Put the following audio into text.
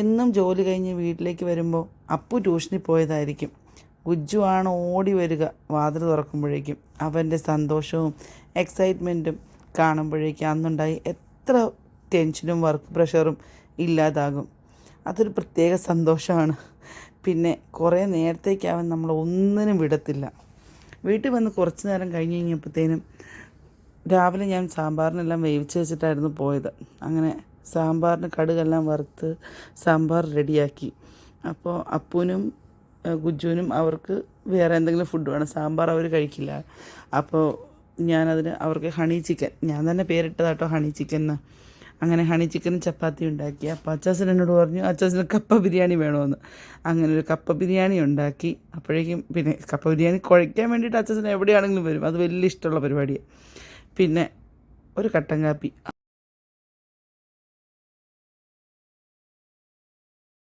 എന്നും ജോലി കഴിഞ്ഞ് വീട്ടിലേക്ക് വരുമ്പോൾ അപ്പു ട്യൂഷനിൽ പോയതായിരിക്കും. ഗുജ്ജു ആണ് ഓടി വരിക വാതിൽ തുറക്കുമ്പോഴേക്കും. അവൻ്റെ സന്തോഷവും എക്സൈറ്റ്മെൻറ്റും കാണുമ്പോഴേക്കും അന്നുണ്ടായി എത്ര ടെൻഷനും വർക്ക് പ്രഷറും ഇല്ലാതാകും. അതൊരു പ്രത്യേക സന്തോഷമാണ്. പിന്നെ കുറേ നേരത്തേക്ക് അവൻ നമ്മളെ ഒന്നിനും വിടത്തില്ല. വീട്ടിൽ വന്ന് കുറച്ച് നേരം കഴിഞ്ഞ് കഴിഞ്ഞപ്പോഴത്തേനും രാവിലെ ഞാൻ സാമ്പാറിനെല്ലാം വേവിച്ച് വെച്ചിട്ടായിരുന്നു പോയത്. അങ്ങനെ സാമ്പാറിന് കടുകെല്ലാം വറുത്ത് സാമ്പാർ റെഡിയാക്കി. അപ്പോൾ അപ്പൂനും ഗുജ്ജുവിനും അവർക്ക് വേറെ എന്തെങ്കിലും ഫുഡ് വേണം. സാമ്പാർ അവർ കഴിക്കില്ല. അപ്പോൾ ഞാനതിന് അവർക്ക് ഹണി ചിക്കൻ, ഞാൻ തന്നെ പേരിട്ടതാട്ടോ ഹണി ചിക്കൻ എന്ന്. അങ്ങനെ ഹണി ചിക്കനും ചപ്പാത്തി ഉണ്ടാക്കി. അപ്പോൾ അച്ചാച്ചൻ എന്നോട് പറഞ്ഞു അച്ചാച്ചന് കപ്പ ബിരിയാണി വേണമെന്ന്. അങ്ങനെ ഒരു കപ്പ ബിരിയാണി ഉണ്ടാക്കി. അപ്പോഴേക്കും പിന്നെ കപ്പ ബിരിയാണി കുഴയ്ക്കാൻ വേണ്ടിയിട്ട് അച്ചാച്ചൻ എവിടെയാണെങ്കിലും വരും. അത് വലിയ ഇഷ്ടമുള്ള പരിപാടിയാണ്. പിന്നെ ഒരു കട്ടൻ കാപ്പി.